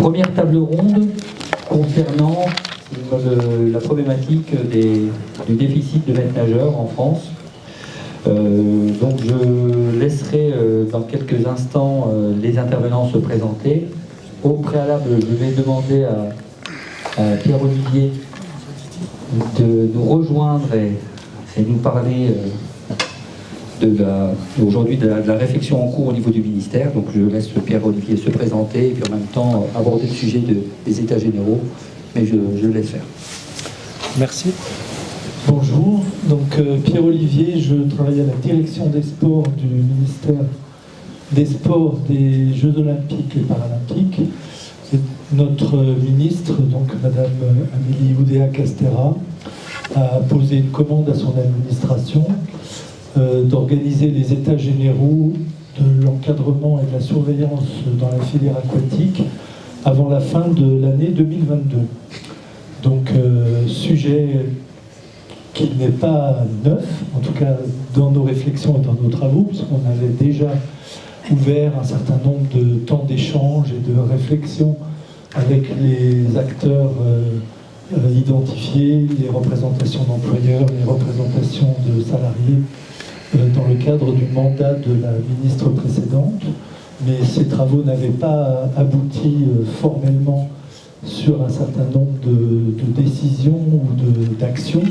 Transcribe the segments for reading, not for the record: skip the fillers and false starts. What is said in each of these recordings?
Première table ronde concernant la problématique du déficit de maîtres nageurs en France. Donc je laisserai dans quelques instants les intervenants se présenter. Au préalable, je vais demander à Pierre-Olivier de nous rejoindre et nous parler aujourd'hui de la réflexion en cours au niveau du ministère. Donc je laisse Pierre-Olivier se présenter et puis en même temps aborder le sujet des états généraux, mais je le laisse faire. Merci. Bonjour, donc Pierre-Olivier, je travaille à la direction des sports du ministère des Sports, des Jeux Olympiques et Paralympiques. Notre ministre, donc Madame Amélie Oudéa-Castéra, a posé une commande à son administration d'organiser les états généraux de l'encadrement et de la surveillance dans la filière aquatique avant la fin de l'année 2022. Donc, sujet qui n'est pas neuf, en tout cas dans nos réflexions et dans nos travaux, puisqu'on avait déjà ouvert un certain nombre de temps d'échange et de réflexion avec les acteurs identifiés, les représentations d'employeurs, les représentations de salariés, dans le cadre du mandat de la ministre précédente. Mais ces travaux n'avaient pas abouti formellement sur un certain nombre de décisions ou d'actions.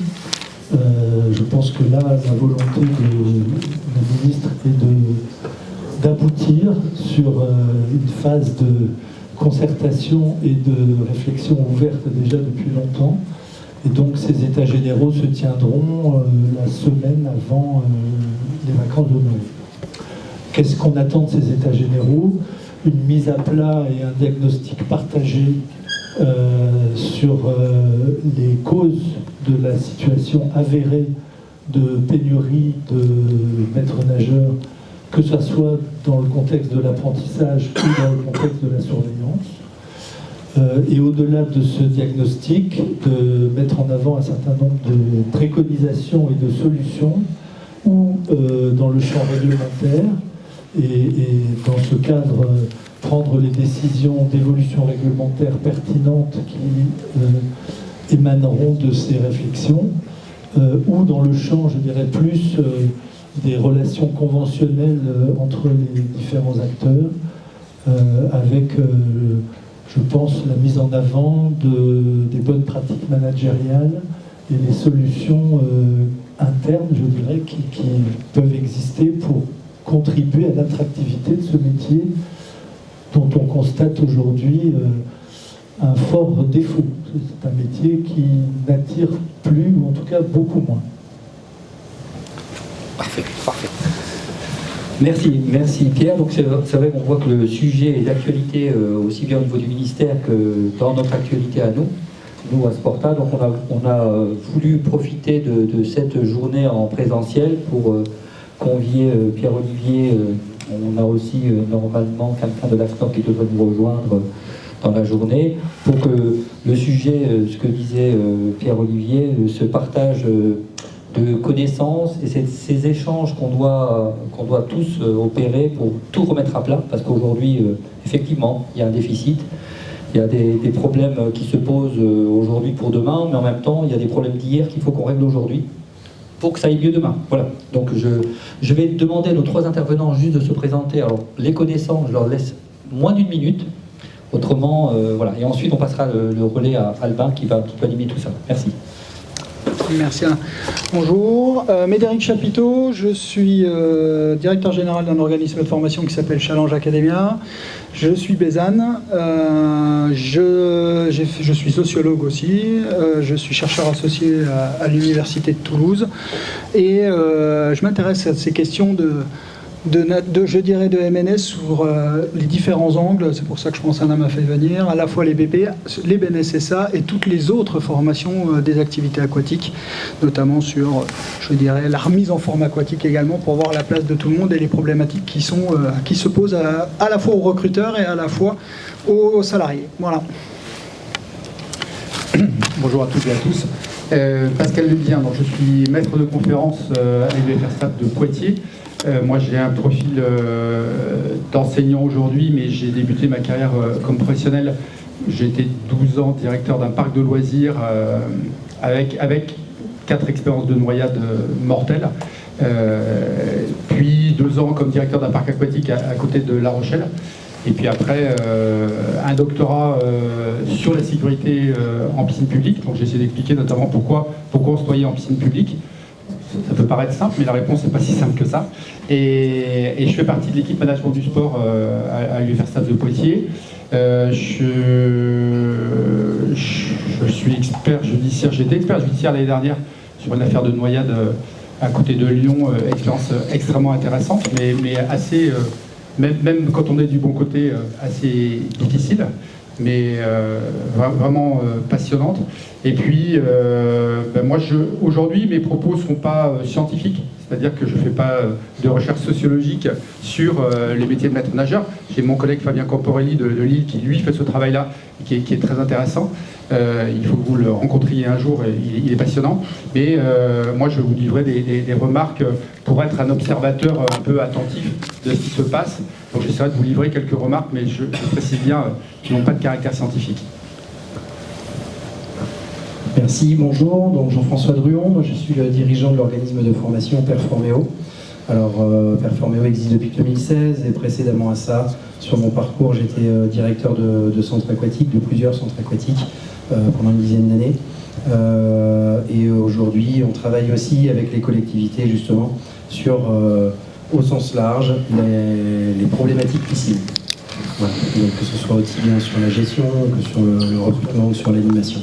Je pense que là, la volonté du ministre est d'aboutir sur une phase de concertation et de réflexion ouverte déjà depuis longtemps. Et donc ces états généraux se tiendront la semaine avant les vacances de Noël. Qu'est-ce qu'on attend de ces états généraux? Une mise à plat et un diagnostic partagé sur les causes de la situation avérée de pénurie de maîtres nageurs, que ce soit dans le contexte de l'apprentissage ou dans le contexte de la surveillance. Et au-delà de ce diagnostic, de mettre en avant un certain nombre de préconisations et de solutions, ou dans le champ réglementaire, et dans ce cadre, prendre les décisions d'évolution réglementaire pertinentes qui émaneront de ces réflexions, ou dans le champ, je dirais, plus des relations conventionnelles entre les différents acteurs, avec, je pense, la mise en avant des bonnes pratiques managériales et les solutions internes, je dirais, qui peuvent exister pour contribuer à l'attractivité de ce métier dont on constate aujourd'hui un fort défaut. C'est un métier qui n'attire plus, ou en tout cas beaucoup moins. Parfait, parfait. Merci Pierre. Donc c'est vrai qu'on voit que le sujet est d'actualité aussi bien au niveau du ministère que dans notre actualité à nous à Sporta. Donc on a voulu profiter de cette journée en présentiel pour convier Pierre-Olivier. On a aussi normalement quelqu'un de l'AFNOR qui devrait nous rejoindre dans la journée pour que le sujet, ce que disait Pierre-Olivier, se partage de connaissances et ces échanges qu'on doit tous opérer pour tout remettre à plat, parce qu'aujourd'hui, effectivement, il y a un déficit, il y a des problèmes qui se posent aujourd'hui pour demain, mais en même temps, il y a des problèmes d'hier qu'il faut qu'on règle aujourd'hui pour que ça aille mieux demain. Voilà. Donc je vais demander à nos trois intervenants juste de se présenter. Alors, les connaissants, je leur laisse moins d'une minute. Autrement, voilà. Et ensuite, on passera le relais à Albin qui va animer tout ça. Merci. Merci. Bonjour, Médéric Chapiteau, je suis directeur général d'un organisme de formation qui s'appelle Challenge Academia. Je suis Bézanne, je suis sociologue aussi, je suis chercheur associé à l'Université de Toulouse et je m'intéresse à ces questions je dirais de MNS sur les différents angles. C'est pour ça que je pense qu'Anna m'a fait venir, à la fois les BP, les BNSSA et toutes les autres formations des activités aquatiques, notamment sur, je dirais, la remise en forme aquatique également, pour voir la place de tout le monde et les problématiques qui se posent à la fois aux recruteurs et à la fois aux salariés. Voilà. Bonjour à toutes et à tous. Pascal Lebien, donc je suis maître de conférence à l'UFR de Poitiers. Moi, j'ai un profil d'enseignant aujourd'hui, mais j'ai débuté ma carrière comme professionnel j'ai été 12 ans directeur d'un parc de loisirs avec 4 expériences de noyade mortelles, puis 2 ans comme directeur d'un parc aquatique à côté de La Rochelle, et puis après un doctorat sur la sécurité en piscine publique. Donc j'ai essayé d'expliquer notamment pourquoi on se noyait en piscine publique. Ça peut paraître simple, mais la réponse n'est pas si simple que ça. Et je fais partie de l'équipe management du sport à l'Université de Poitiers. Je suis expert judiciaire, j'étais expert judiciaire l'année dernière sur une affaire de noyade à côté de Lyon, expérience extrêmement intéressante, mais assez, même quand on est du bon côté, assez difficile, mais vraiment passionnante. Et puis, moi, aujourd'hui, mes propos ne seront pas scientifiques, c'est-à-dire que je ne fais pas de recherche sociologique sur les métiers de maître nageur. J'ai mon collègue Fabien Camporelli de Lille qui, lui, fait ce travail-là, qui est très intéressant. Il faut que vous le rencontriez un jour, il est passionnant. Mais moi, je vais vous livrer des remarques pour être un observateur un peu attentif de ce qui se passe. Donc j'essaierai de vous livrer quelques remarques, mais je précise bien qu'ils n'ont pas de caractère scientifique. Merci, bonjour. Donc Jean-François Druon, moi je suis le dirigeant de l'organisme de formation Performéo. Alors Performéo existe depuis 2016 et précédemment à ça, sur mon parcours, j'étais directeur de centres aquatiques, de plusieurs centres aquatiques pendant une dizaine d'années. Et aujourd'hui, on travaille aussi avec les collectivités justement sur, au sens large, les problématiques piscines. Voilà. Donc, que ce soit aussi bien sur la gestion que sur le recrutement, que sur l'animation.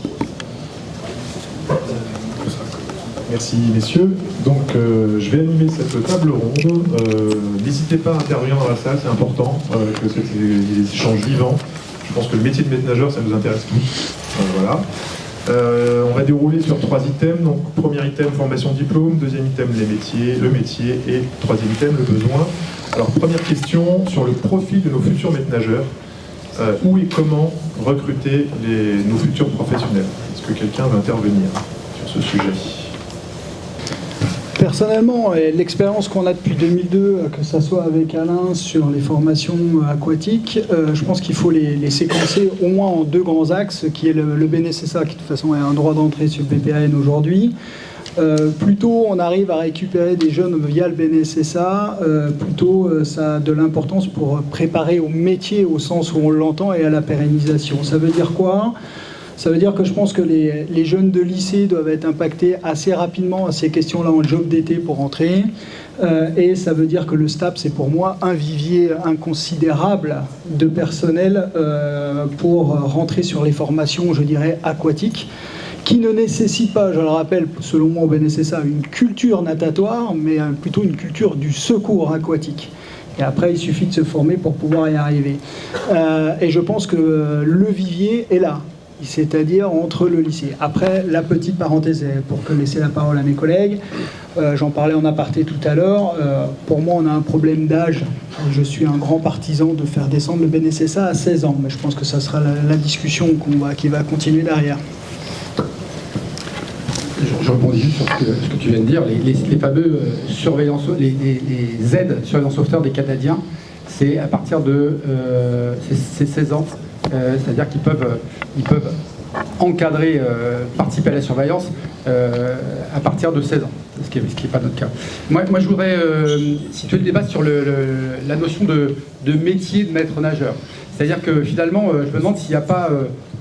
Merci messieurs. Donc je vais animer cette table ronde. N'hésitez pas à intervenir dans la salle, c'est important que c'est des échanges vivants. Je pense que le métier de maître nageur, ça nous intéresse tous. Voilà. On va dérouler sur 3 items. Donc premier item, formation diplôme, deuxième item, le métier, et troisième item, le besoin. Alors première question sur le profil de nos futurs maîtres nageurs. Où et comment recruter nos futurs professionnels? Est-ce que quelqu'un veut intervenir sur ce sujet? Personnellement, l'expérience qu'on a depuis 2002, que ce soit avec Alain sur les formations aquatiques, je pense qu'il faut les séquencer au moins en 2 grands axes, qui est le BNSSA, qui de toute façon est un droit d'entrée sur le BPAN aujourd'hui. Plus tôt on arrive à récupérer des jeunes via le BNSSA, plus tôt ça a de l'importance pour préparer au métier au sens où on l'entend et à la pérennisation. Ça veut dire quoi ? Ça veut dire que je pense que les jeunes de lycée doivent être impactés assez rapidement à ces questions-là en job d'été pour rentrer. Et ça veut dire que le STAPS, c'est pour moi un vivier inconsidérable de personnel pour rentrer sur les formations, je dirais, aquatiques, qui ne nécessitent pas, je le rappelle, selon moi au BNSSA, une culture natatoire, mais plutôt une culture du secours aquatique. Et après, il suffit de se former pour pouvoir y arriver. Et je pense que le vivier est là, c'est-à-dire entre le lycée. Après, la petite parenthèse, pour laisser la parole à mes collègues, j'en parlais en aparté tout à l'heure, pour moi on a un problème d'âge. Je suis un grand partisan de faire descendre le BNSSA à 16 ans, mais je pense que ça sera la discussion qui va continuer derrière. Je rebondis juste sur ce que tu viens de dire. Les fameux les aides surveillance sauveteurs des Canadiens, c'est à partir de 16 ans. C'est-à-dire qu'ils peuvent encadrer, participer à la surveillance à partir de 16 ans, ce qui n'est pas notre cas. Moi je voudrais situer le débat sur la notion de métier de maître nageur. C'est-à-dire que finalement, je me demande s'il n'y a pas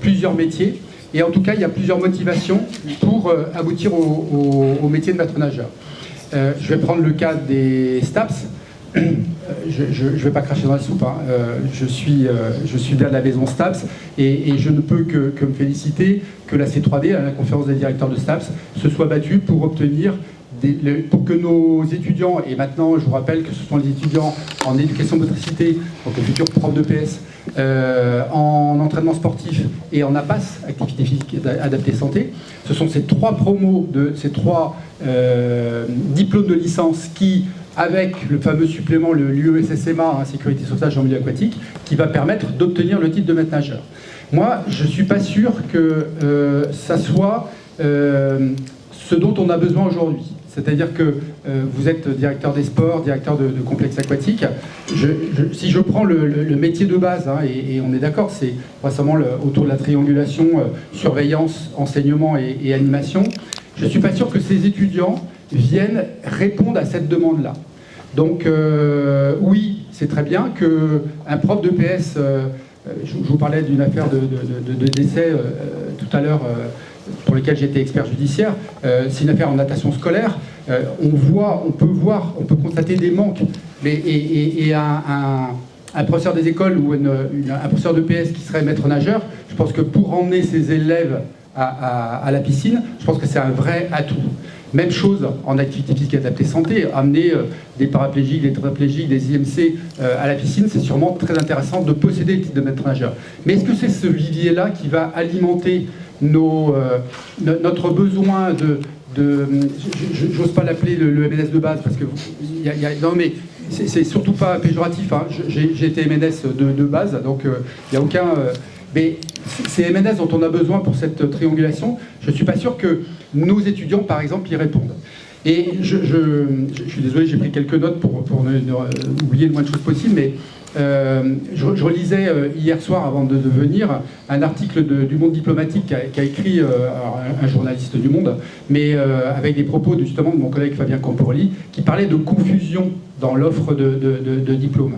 plusieurs métiers, et en tout cas, il y a plusieurs motivations pour aboutir au métier de maître nageur. Je vais prendre le cas des STAPS. Je ne vais pas cracher dans la soupe, hein. Je suis bien de la maison STAPS et je ne peux que me féliciter que la C3D, la conférence des directeurs de STAPS, se soit battue pour obtenir pour que nos étudiants, et maintenant je vous rappelle que ce sont les étudiants en éducation motricité, donc les futurs profs de PS, en entraînement sportif et en APAS, activité physique adaptée santé, ce sont ces 3 promos, ces 3 diplômes de licence qui, avec le fameux supplément, l'UESSMA, sécurité sauvetage en milieu aquatique, qui va permettre d'obtenir le titre de maître nageur. Moi, je ne suis pas sûr que ça soit ce dont on a besoin aujourd'hui. c'est-à-dire que vous êtes directeur des sports, directeur de complexes aquatiques. Si je prends le métier de base, hein, et on est d'accord, c'est récemment autour de la triangulation, surveillance, enseignement et animation, je ne suis pas sûr que ces étudiants viennent répondre à cette demande-là. Donc oui, c'est très bien qu'un prof de PS, je vous parlais d'une affaire de décès tout à l'heure, pour lesquels j'étais expert judiciaire, c'est une affaire en natation scolaire, on peut constater des manques, et un professeur des écoles ou un professeur de PS qui serait maître nageur, je pense que pour emmener ses élèves à la piscine, je pense que c'est un vrai atout. Même chose en activité physique adaptée santé, amener des paraplégiques, des tétraplégiques, des IMC à la piscine, c'est sûrement très intéressant de posséder le titre de maître nageur. Mais est-ce que c'est ce vivier-là qui va alimenter notre besoin j'ose pas l'appeler le MNS de base, parce que non mais c'est surtout pas péjoratif, hein. J'ai été MNS de base, donc il n'y a aucun... mais ces MNS dont on a besoin pour cette triangulation, je ne suis pas sûr que nos étudiants, par exemple, y répondent. Et je suis désolé, j'ai pris quelques notes pour ne oublier le moins de choses possible, mais je relisais hier soir, avant de venir, un article du Monde diplomatique qu'a écrit un journaliste du Monde, mais avec des propos justement de mon collègue Fabien Camporelli, qui parlait de confusion dans l'offre de diplômes.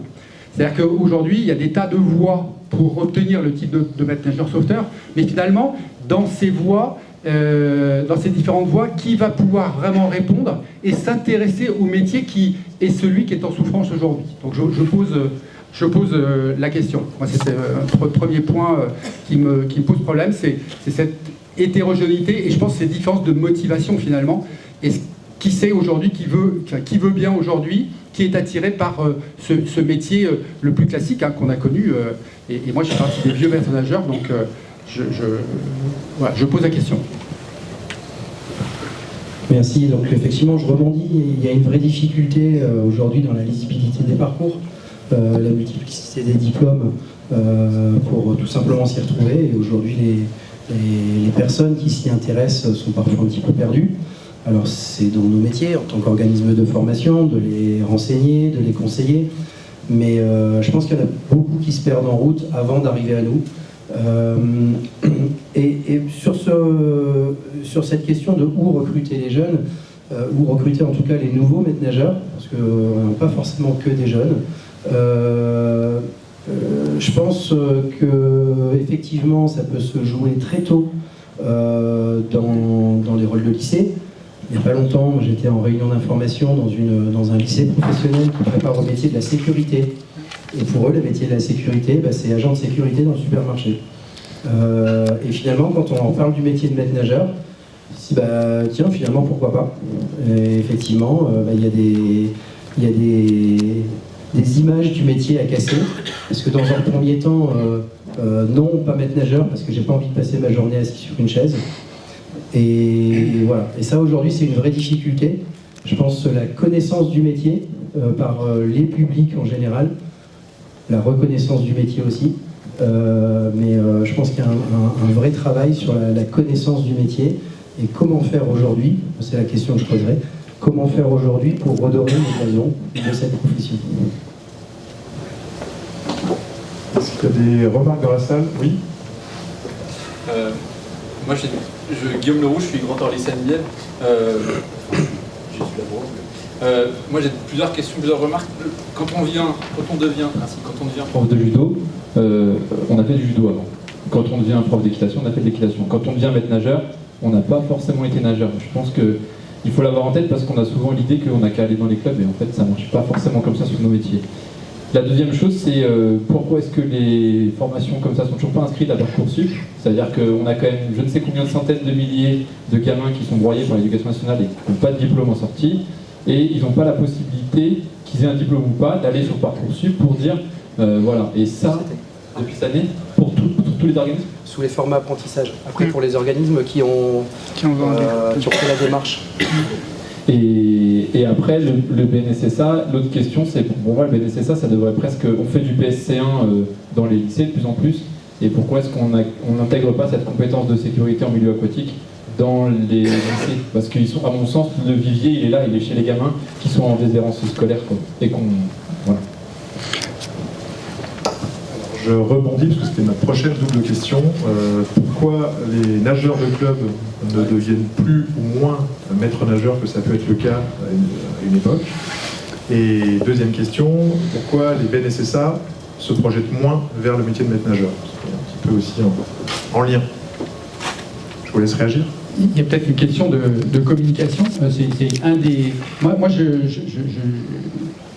C'est-à-dire qu'aujourd'hui, il y a des tas de voies pour obtenir le titre de maître nageur sauveteur, mais finalement, dans ces voies, dans ces différentes voies, qui va pouvoir vraiment répondre et s'intéresser au métier qui est celui qui est en souffrance aujourd'hui. Donc je pose la question. Moi, c'est le premier point qui me pose problème, c'est cette hétérogénéité et je pense ces différences de motivation finalement. Et qui sait aujourd'hui, qui veut bien aujourd'hui, qui est attiré par ce métier le plus classique, hein, qu'on a connu. Et moi, je fais partie des vieux maîtres nageurs, donc voilà, je pose la question. Merci. Donc effectivement, je rebondis. Il y a une vraie difficulté aujourd'hui dans la lisibilité des parcours, la multiplicité des diplômes pour tout simplement s'y retrouver. Et aujourd'hui, les personnes qui s'y intéressent sont parfois un petit peu perdues. Alors c'est dans nos métiers, en tant qu'organisme de formation, de les renseigner, de les conseiller. Mais je pense qu'il y en a beaucoup qui se perdent en route avant d'arriver à nous. Et sur cette question de où recruter les jeunes, où recruter en tout cas les nouveaux maîtres nageurs, parce qu'on n'a pas forcément que des jeunes, je pense que effectivement ça peut se jouer très tôt dans les rôles de lycée. Il n'y a pas longtemps, j'étais en réunion d'information dans un lycée professionnel qui prépare au métier de la sécurité. Et pour eux, le métier de la sécurité, c'est agent de sécurité dans le supermarché. Et finalement, quand on en parle du métier de maître nageur, tiens, finalement, pourquoi pas. Et effectivement, il y a des images du métier à casser. Parce que dans un premier temps, non, pas maître nageur, parce que j'ai pas envie de passer ma journée assis sur une chaise. Et voilà. Et ça, aujourd'hui, c'est une vraie difficulté. Je pense la connaissance du métier par les publics en général, la reconnaissance du métier aussi. Mais je pense qu'il y a un vrai travail sur la connaissance du métier et comment faire aujourd'hui, c'est la question que je poserai, comment faire aujourd'hui pour redorer les blasons de cette profession. Est-ce qu'il y a des remarques dans la salle? Oui. Moi, Guillaume Leroux, je suis grand en lycée Bienne. Je suis là-bas. Moi, j'ai plusieurs questions, plusieurs remarques. Quand on devient prof de judo, on a fait du judo avant. Quand on devient prof d'équitation, on a fait de l'équitation. Quand on devient maître nageur, on n'a pas forcément été nageur. Je pense qu'il faut l'avoir en tête parce qu'on a souvent l'idée qu'on n'a qu'à aller dans les clubs et en fait, ça ne marche pas forcément comme ça sur nos métiers. La deuxième chose, c'est pourquoi est-ce que les formations comme ça sont toujours pas inscrites à Parcoursup? C'est-à-dire qu'on a quand même je ne sais combien de centaines de milliers de gamins qui sont broyés par l'éducation nationale et qui n'ont pas de diplôme en sortie, et ils n'ont pas la possibilité, qu'ils aient un diplôme ou pas, d'aller sur Parcoursup pour dire voilà. Et ça, depuis cette année, pour tous les organismes? Sous les formats apprentissage. Après, pour les organismes qui ont fait la démarche. Et après, le BNSSA, l'autre question, c'est pour moi, le BNSSA, ça devrait presque... On fait du PSC1 dans les lycées de plus en plus, et pourquoi est-ce qu'on n'intègre pas cette compétence de sécurité en milieu aquatique dans les lycées, parce qu'ils sont, à mon sens, le vivier, il est là, il est chez les gamins qui sont en déshérence scolaire, quoi. Et qu'on... Voilà. Je rebondis parce que c'était ma prochaine double question. Pourquoi les nageurs de club ne deviennent plus ou moins maîtres nageurs que ça peut être le cas à une époque? Et deuxième question, pourquoi les BNSSA se projettent moins vers le métier de maître nageur? C'est un petit peu aussi en lien. Je vous laisse réagir. Il y a peut-être une question de communication. C'est un des... Moi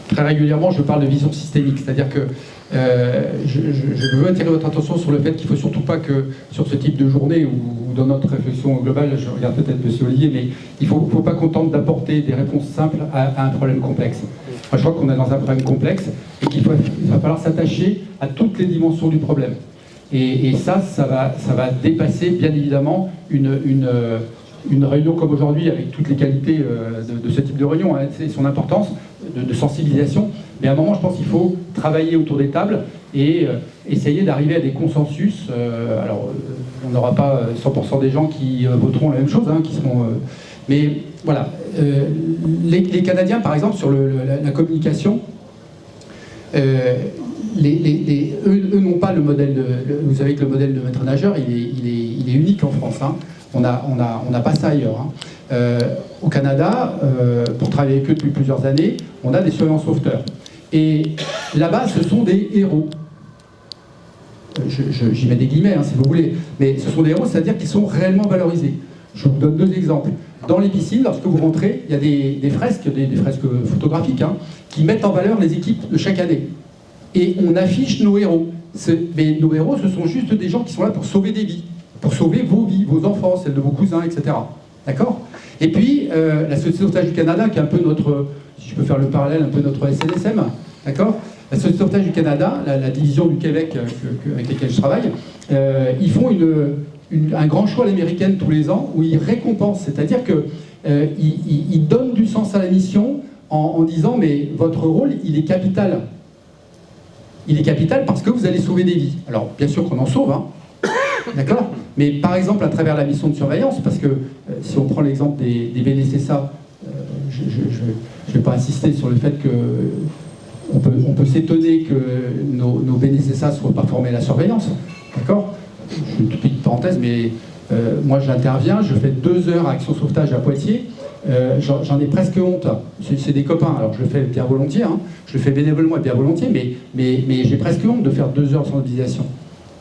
très régulièrement, je parle de vision systémique, c'est-à-dire que je veux attirer votre attention sur le fait qu'il ne faut surtout pas que sur ce type de journée ou dans notre réflexion globale, je regarde peut-être M. Olivier, mais il ne faut pas qu'on tente d'apporter des réponses simples à un problème complexe. Moi, je crois qu'on est dans un problème complexe et qu'il va falloir s'attacher à toutes les dimensions du problème. Et ça va dépasser bien évidemment une réunion comme aujourd'hui, avec toutes les qualités de ce type de réunion, hein, et son importance de sensibilisation. Mais à un moment, je pense qu'il faut travailler autour des tables et essayer d'arriver à des consensus. Alors, on n'aura pas 100% des gens qui voteront la même chose, hein, qui seront... mais voilà. Les Canadiens, par exemple, sur la communication, eux n'ont pas le modèle vous savez que le modèle de maître nageur, il est unique en France, hein. On n'a pas ça ailleurs, hein. Au Canada, pour travailler avec eux depuis plusieurs années, on a des surveillants sauveteurs. Et là-bas, ce sont des héros. J'y mets des guillemets, hein, si vous voulez. Mais ce sont des héros, c'est-à-dire qu'ils sont réellement valorisés. Je vous donne deux exemples. Dans les piscines, lorsque vous rentrez, il y a des fresques, des fresques photographiques, hein, qui mettent en valeur les équipes de chaque année. Et on affiche nos héros. Mais nos héros, ce sont juste des gens qui sont là pour sauver des vies, pour sauver vos vies, vos enfants, celles de vos cousins, etc. D'accord? Et puis, la Société de sauvetage du Canada, qui est un peu notre, si je peux faire le parallèle, un peu notre SNSM, d'accord? La Société de sauvetage du Canada, la division du Québec avec laquelle je travaille, ils font un grand choix à l'américaine tous les ans où ils récompensent, c'est-à-dire qu'ils donnent du sens à la mission en disant mais votre rôle, il est capital. Il est capital parce que vous allez sauver des vies. Alors, bien sûr qu'on en sauve, hein, d'accord? Mais par exemple, à travers la mission de surveillance, parce que si on prend l'exemple des BNSSA, je ne vais pas insister sur le fait qu'on peut s'étonner que nos BNSSA ne soient pas formés à la surveillance, d'accord? Je fais une toute petite parenthèse, mais moi j'interviens, je fais 2 heures à Action Sauvetage à Poitiers, j'en ai presque honte. C'est des copains, alors je le fais bien volontiers, hein, je le fais bénévolement et bien volontiers, mais j'ai presque honte de faire 2 heures de sensibilisation.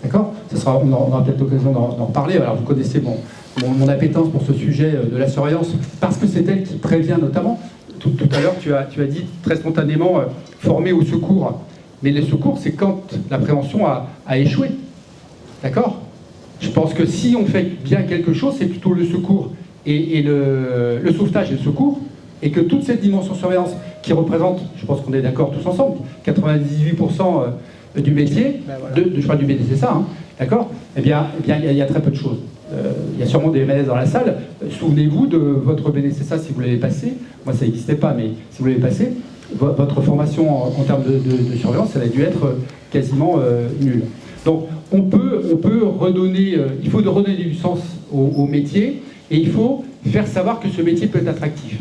D'accord? On aura peut-être l'occasion d'en reparler. Alors vous connaissez mon appétence pour ce sujet de la surveillance, parce que c'est elle qui prévient notamment. Tout à l'heure, tu as dit très spontanément former au secours. Mais le secours, c'est quand la prévention a échoué. D'accord? Je pense que si on fait bien quelque chose, c'est plutôt le secours et le sauvetage et le secours, et que toute cette dimension surveillance qui représente, je pense qu'on est d'accord tous ensemble, 98% du métier, je parle du BNSSA, hein, d'accord? Eh bien, il y a très peu de choses. Il y a sûrement des malaises dans la salle. Souvenez-vous de votre BNSSA si vous l'avez passé. Moi, ça n'existait pas, mais si vous l'avez passé, votre formation en termes de surveillance, elle a dû être quasiment nulle. Donc, on peut redonner, il faut redonner du sens au métier, et il faut faire savoir que ce métier peut être attractif.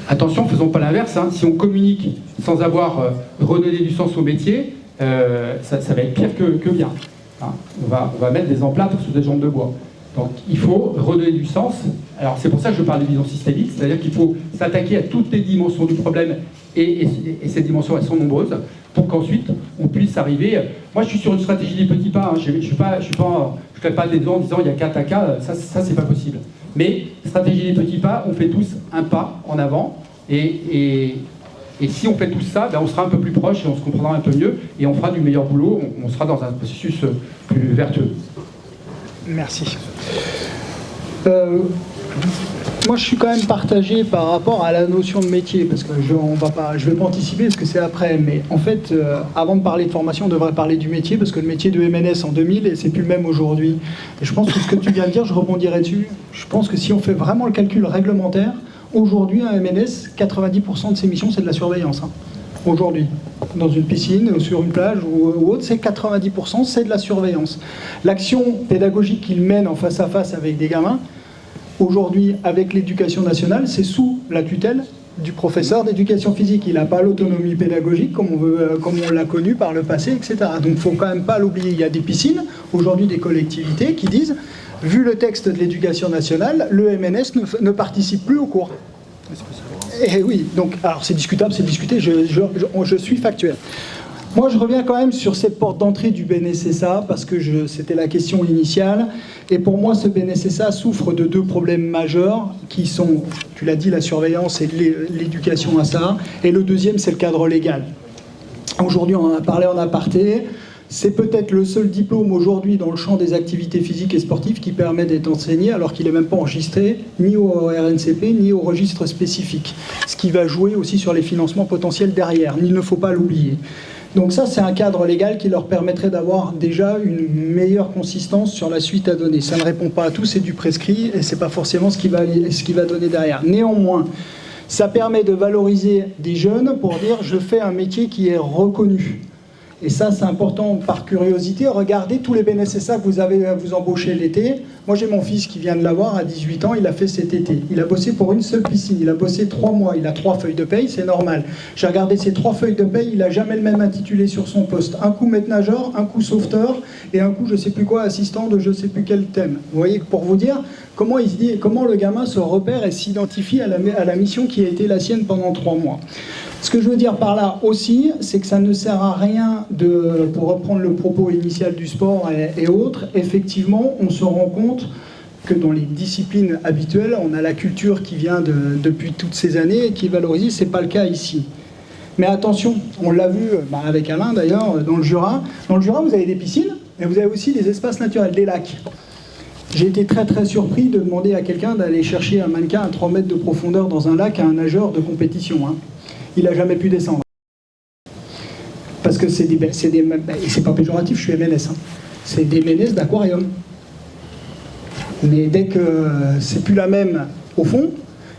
Attention, faisons pas l'inverse, hein. Si on communique sans avoir redonné du sens au métier, ça va être pire que bien. Hein. On va mettre des emplâtres sous des jambes de bois. Donc il faut redonner du sens. Alors c'est pour ça que je parle de vision systémique, c'est-à-dire qu'il faut s'attaquer à toutes les dimensions du problème, et ces dimensions, elles sont nombreuses, pour qu'ensuite on puisse arriver... Moi je suis sur une stratégie des petits pas, hein. Je ne crée pas des dents en disant il y a qu'à taka, ça c'est pas possible. Mais stratégie des petits pas, on fait tous un pas en avant, et si on fait tout ça, ben on sera un peu plus proche et on se comprendra un peu mieux, et on fera du meilleur boulot, on sera dans un processus plus vertueux. Merci. Moi, je suis quand même partagé par rapport à la notion de métier, parce que je vais pas anticiper, parce que c'est après, mais en fait, avant de parler de formation, on devrait parler du métier, parce que le métier de MNS en 2000, et c'est plus le même aujourd'hui. Et je pense que ce que tu viens de dire, je rebondirai dessus. Je pense que si on fait vraiment le calcul réglementaire, aujourd'hui, un MNS, 90% de ses missions, c'est de la surveillance. Hein. aujourd'hui. Dans une piscine, ou sur une plage ou autre, c'est 90%, c'est de la surveillance. L'action pédagogique qu'il mène en face à face avec des gamins, aujourd'hui, avec l'éducation nationale, c'est sous la tutelle du professeur d'éducation physique. Il n'a pas l'autonomie pédagogique comme on l'a connu par le passé, etc. Donc il ne faut quand même pas l'oublier. Il y a des piscines, aujourd'hui des collectivités, qui disent, vu le texte de l'éducation nationale, le MNS ne participe plus au cours. Et oui, donc, alors c'est discutable, c'est discuté, je suis factuel. Moi, je reviens quand même sur cette porte d'entrée du BNSSA, parce que c'était la question initiale. Et pour moi, ce BNSSA souffre de deux problèmes majeurs, qui sont, tu l'as dit, la surveillance et l'éducation à ça. Et le deuxième, c'est le cadre légal. Aujourd'hui, on en a parlé en aparté. C'est peut-être le seul diplôme aujourd'hui dans le champ des activités physiques et sportives qui permet d'être enseigné, alors qu'il n'est même pas enregistré ni au RNCP ni au registre spécifique. Ce qui va jouer aussi sur les financements potentiels derrière. Il ne faut pas l'oublier. Donc ça, c'est un cadre légal qui leur permettrait d'avoir déjà une meilleure consistance sur la suite à donner. Ça ne répond pas à tout, c'est du prescrit, et ce n'est pas forcément ce qui va donner derrière. Néanmoins, ça permet de valoriser des jeunes pour dire « je fais un métier qui est reconnu ». Et ça, c'est important par curiosité. Regardez tous les BNSSA que vous avez à vous embaucher l'été. Moi, j'ai mon fils qui vient de l'avoir à 18 ans. Il a fait cet été. Il a bossé pour une seule piscine. Il a bossé 3 mois. Il a 3 feuilles de paye. C'est normal. J'ai regardé ces 3 feuilles de paye. Il n'a jamais le même intitulé sur son poste. Un coup maître nageur, un coup sauveteur et un coup je ne sais plus quoi, assistant de je ne sais plus quel thème. Vous voyez, pour vous dire comment le gamin se repère et s'identifie à la mission qui a été la sienne pendant 3 mois. Ce que je veux dire par là aussi, c'est que ça ne sert à rien pour reprendre le propos initial du sport et autres, effectivement, on se rend compte que dans les disciplines habituelles, on a la culture qui vient depuis toutes ces années et qui est valorisée, ce n'est pas le cas ici. Mais attention, on l'a vu avec Alain d'ailleurs, dans le Jura. Dans le Jura, vous avez des piscines, mais vous avez aussi des espaces naturels, des lacs. J'ai été très très surpris de demander à quelqu'un d'aller chercher un mannequin à 3 mètres de profondeur dans un lac à un nageur de compétition. Il n'a jamais pu descendre. Parce que c'est pas péjoratif, je suis MNS. C'est des MNS d'aquarium. Mais dès que c'est plus la même au fond,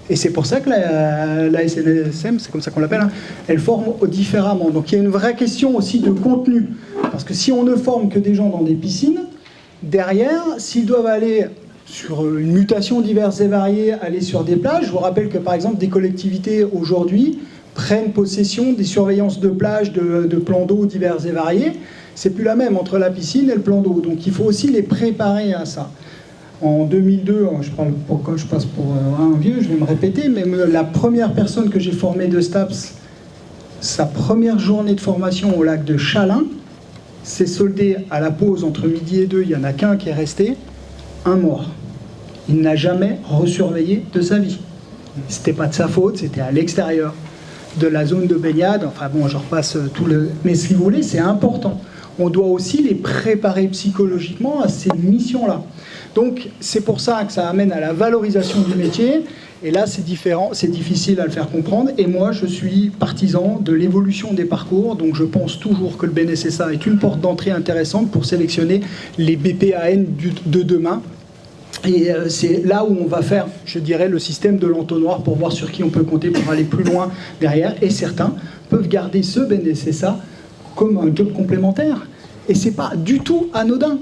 et c'est pour ça que la SNSM, c'est comme ça qu'on l'appelle, elle forme différemment. Donc il y a une vraie question aussi de contenu. Parce que si on ne forme que des gens dans des piscines, derrière, s'ils doivent aller sur une mutation diverse et variée, aller sur des plages, je vous rappelle que par exemple des collectivités aujourd'hui prennent possession des surveillances de plages, de plans d'eau divers et variés. C'est plus la même entre la piscine et le plan d'eau. Donc il faut aussi les préparer à ça. En 2002, je passe pour un vieux, je vais me répéter, mais la première personne que j'ai formée de STAPS, sa première journée de formation au lac de Chalin, s'est soldée à la pause entre midi et 2, il n'y en a qu'un qui est resté, un mort. Il n'a jamais resurveillé de sa vie. C'était pas de sa faute, c'était à l'extérieur de la zone de baignade, enfin bon, je repasse tout le... Mais si vous voulez, c'est important. On doit aussi les préparer psychologiquement à ces missions-là. Donc, c'est pour ça que ça amène à la valorisation du métier, et là, c'est différent, c'est difficile à le faire comprendre, et moi, je suis partisan de l'évolution des parcours, donc je pense toujours que le BNSSA est une porte d'entrée intéressante pour sélectionner les BPAN de demain. Et c'est là où on va faire, je dirais, le système de l'entonnoir pour voir sur qui on peut compter pour aller plus loin derrière. Et certains peuvent garder ce BNSSA comme un job complémentaire. Et c'est pas du tout anodin.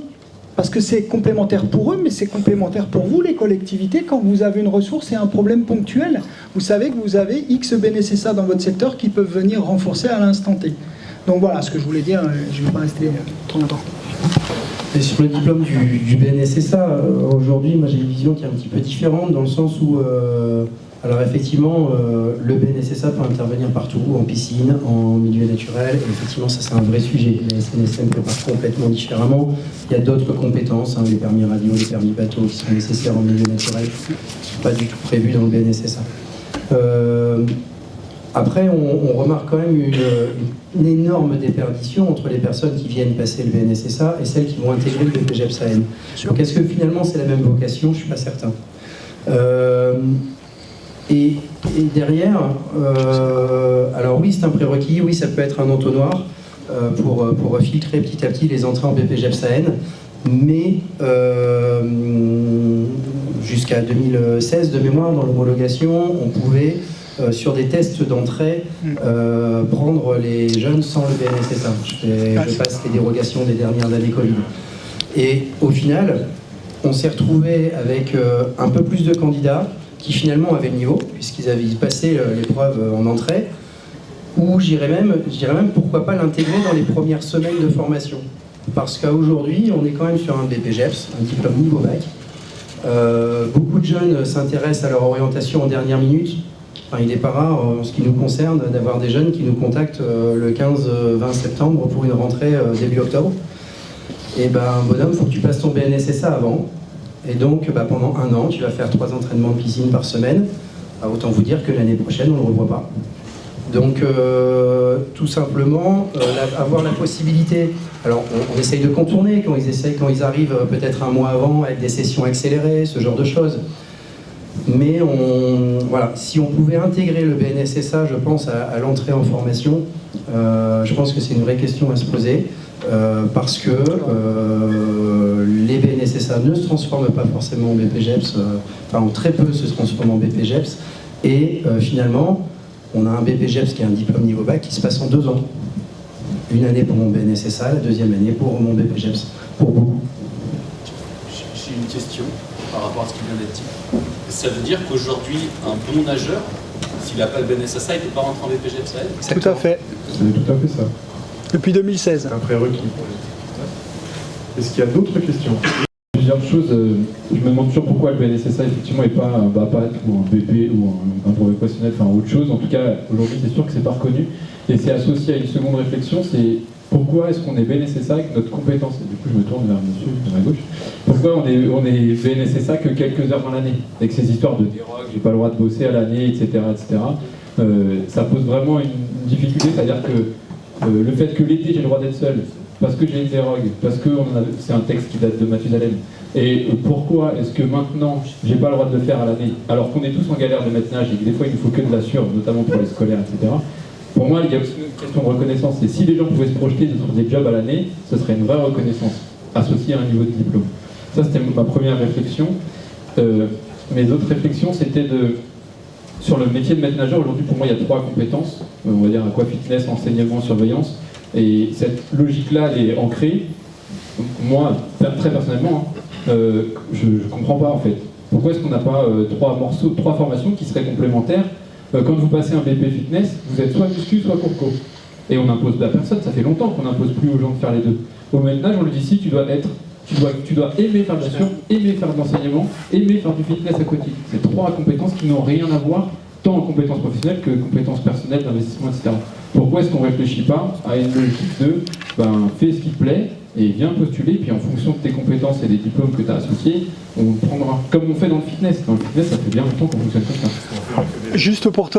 Parce que c'est complémentaire pour eux, mais c'est complémentaire pour vous, les collectivités, quand vous avez une ressource et un problème ponctuel. Vous savez que vous avez X BNSSA dans votre secteur qui peuvent venir renforcer à l'instant T. Donc voilà ce que je voulais dire, je ne vais pas rester trop longtemps. Et sur le diplôme du BNSSA, aujourd'hui, moi j'ai une vision qui est un petit peu différente, dans le sens où, alors effectivement, le BNSSA peut intervenir partout, en piscine, en milieu naturel, et effectivement ça c'est un vrai sujet. La SNSM prépare complètement différemment. Il y a d'autres compétences, les permis radio, les permis bateau qui sont nécessaires en milieu naturel, qui ne sont pas du tout prévus dans le BNSSA. Après, on remarque quand même une énorme déperdition entre les personnes qui viennent passer le BNSSA et celles qui vont intégrer le BPGEPS-AM. Donc est-ce que finalement c'est la même vocation? Je ne suis pas certain. Et derrière, alors oui, c'est un prérequis, oui, ça peut être un entonnoir pour filtrer petit à petit les entrées en BPGEPS-AM, mais jusqu'à 2016, de mémoire, dans l'homologation, on pouvait sur des tests d'entrée, prendre les jeunes sans le BNSSA. Je passe les dérogations des dernières années Covid. Et au final, on s'est retrouvé avec un peu plus de candidats qui finalement avaient le niveau, puisqu'ils avaient passé l'épreuve en entrée, ou je dirais même pourquoi pas l'intégrer dans les premières semaines de formation. Parce qu'aujourd'hui, on est quand même sur un BPGEPS, un diplôme niveau bac. Beaucoup de jeunes s'intéressent à leur orientation en dernière minute. Enfin, il n'est pas rare, en ce qui nous concerne, d'avoir des jeunes qui nous contactent le 15-20 septembre pour une rentrée début octobre. Et ben, bonhomme, il faut que tu passes ton BNSSA avant. Et donc, pendant 1 an, tu vas faire 3 entraînements de piscine par semaine. Autant vous dire que l'année prochaine, on ne le revoit pas. Donc, tout simplement, avoir la possibilité... Alors, on essaye de contourner quand ils arrivent peut-être 1 mois avant, avec des sessions accélérées, ce genre de choses. Mais voilà, si on pouvait intégrer le BNSSA, je pense, à l'entrée en formation, je pense que c'est une vraie question à se poser, parce que les BNSSA ne se transforment pas forcément en BPGEPS, enfin, très peu se transforment en BPGEPS, et finalement, on a un BPGEPS qui est un diplôme niveau bac qui se passe en 2 ans. 1 année pour mon BNSSA, la 2e année pour mon BPGEPS, pour beaucoup. J'ai une question par rapport à ce qui vient d'être dit. Ça veut dire qu'aujourd'hui, un bon nageur, s'il n'a pas le BNSSA, il ne peut pas rentrer en BPGEPS? Tout à fait. C'est tout à fait ça. Depuis 2016. C'est un prérequis. Est-ce qu'il y a d'autres questions? Plusieurs choses. Je me demande toujours pourquoi le BNSSA effectivement n'est pas un BAPAT ou un BP ou un brevet professionnel, enfin autre chose. En tout cas, aujourd'hui, c'est sûr que c'est pas reconnu. Et c'est associé à une seconde réflexion, c'est pourquoi est-ce qu'on est BNSSA avec notre compétence? Et du coup, je me tourne vers monsieur de ma gauche. Pourquoi on est BNSSA que quelques heures dans l'année? Avec ces histoires de dérogue, j'ai pas le droit de bosser à l'année, etc. Ça pose vraiment une difficulté, c'est-à-dire que le fait que l'été j'ai le droit d'être seul, parce que j'ai une dérogue, parce que c'est un texte qui date de Mathusalem, et pourquoi est-ce que maintenant j'ai pas le droit de le faire à l'année, alors qu'on est tous en galère de maître-nage et que des fois il ne faut que de la sueur, notamment pour les scolaires, etc. Pour moi, il y a aussi une question de reconnaissance. Et si les gens pouvaient se projeter sur des jobs à l'année, ce serait une vraie reconnaissance associée à un niveau de diplôme. Ça, c'était ma première réflexion. Mes autres réflexions, c'était sur le métier de maître nageur. Aujourd'hui, pour moi, il y a 3 compétences. On va dire aqua fitness, enseignement, surveillance. Et cette logique-là, elle est ancrée. Moi, très personnellement, je ne comprends pas en fait. Pourquoi est-ce qu'on n'a pas 3 formations qui seraient complémentaires? Quand vous passez un BP fitness, vous êtes soit muscu, soit courco. Et on impose la personne, ça fait longtemps qu'on n'impose plus aux gens de faire les deux. Au maître-nage, on lui dit si tu dois aimer faire de la sueur, aimer faire de l'enseignement, aimer faire du fitness aquatique. C'est 3 compétences qui n'ont rien à voir, tant en compétences professionnelles que compétences personnelles, d'investissement, etc. Pourquoi est-ce qu'on ne réfléchit pas à une logique de fais ce qui te plaît et viens postuler, puis en fonction de tes compétences et des diplômes que tu as associés, on prendra, comme on fait dans le fitness. Dans le fitness, ça fait bien longtemps qu'on fonctionne comme ça. Juste pour te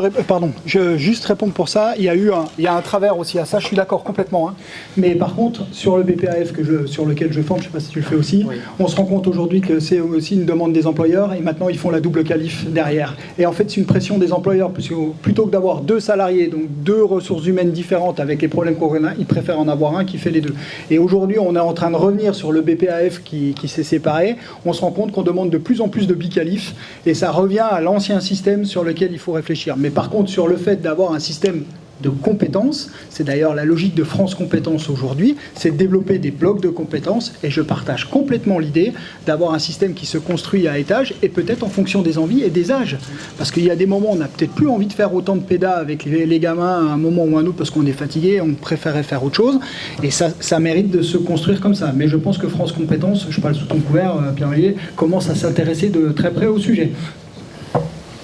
juste répondre pour ça, il y a un travers aussi à ça, je suis d'accord complètement. Hein. Mais par contre, sur le BPAF sur lequel je forme, je ne sais pas si tu le fais aussi, oui. On se rend compte aujourd'hui que c'est aussi une demande des employeurs et maintenant ils font la double qualif derrière. Et en fait, c'est une pression des employeurs, parce que plutôt que d'avoir 2 salariés, donc 2 ressources humaines différentes avec les problèmes qu'on a, ils préfèrent en avoir un qui fait les 2. Et aujourd'hui, on est en train de revenir sur le BPAF qui s'est séparé. On se rend compte qu'on demande de plus en plus de biqualifs et ça revient à l'ancien système sur lequel il faut réfléchir. Mais par contre, sur le fait d'avoir un système de compétences, c'est d'ailleurs la logique de France Compétences aujourd'hui, c'est de développer des blocs de compétences, et je partage complètement l'idée d'avoir un système qui se construit à étage, et peut-être en fonction des envies et des âges. Parce qu'il y a des moments où on n'a peut-être plus envie de faire autant de pédas avec les gamins à un moment ou un autre parce qu'on est fatigué, on préférait faire autre chose, et ça mérite de se construire comme ça. Mais je pense que France Compétences, je parle sous ton couvert, Pierre-Olivier, commence à s'intéresser de très près au sujet.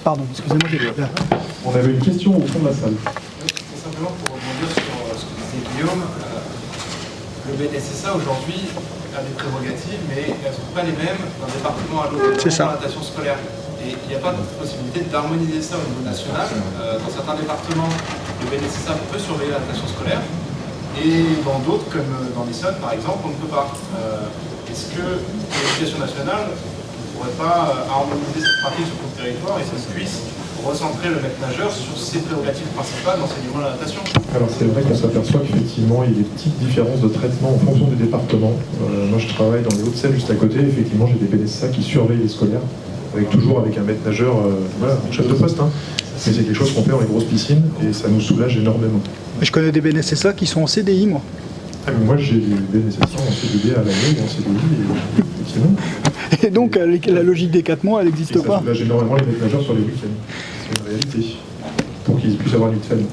Pardon, excusez-moi. On avait une question au fond de la salle. Simplement pour rebondir sur ce que disait Guillaume, le BNSSA aujourd'hui a des prérogatives, mais elles ne sont pas les mêmes d'un département à l'autre, dans la natation scolaire. Et il n'y a pas de possibilité d'harmoniser ça au niveau national. Dans certains départements, le BNSSA peut surveiller la natation scolaire, et dans d'autres, comme dans l'Essonne par exemple, on ne peut pas. Est-ce que l'éducation nationale ne pourrait pas harmoniser cette pratique sur tout le territoire et que ça puisse recentrer le maître nageur sur ses prérogatives principales d'enseignement de la natation? Alors c'est vrai qu'on s'aperçoit qu'effectivement il y a des petites différences de traitement en fonction des départements. Moi je travaille dans les Hauts-de-Seine juste à côté, effectivement j'ai des BNSSA qui surveillent les scolaires, toujours avec un maître nageur, voilà, un chef de poste, hein, Mais c'est quelque chose qu'on fait dans les grosses piscines et ça nous soulage énormément. Je connais des BNSSA qui sont en CDI, moi. Ah, mais moi, j'ai des BNSSA en CDD à l'année ou en CDI, et c'est bon. Et donc, la logique des 4 mois, elle n'existe pas. Ça soulage énormément les maîtres nageurs sur les week-ends. C'est une réalité. Pour qu'ils puissent avoir une vie de famille.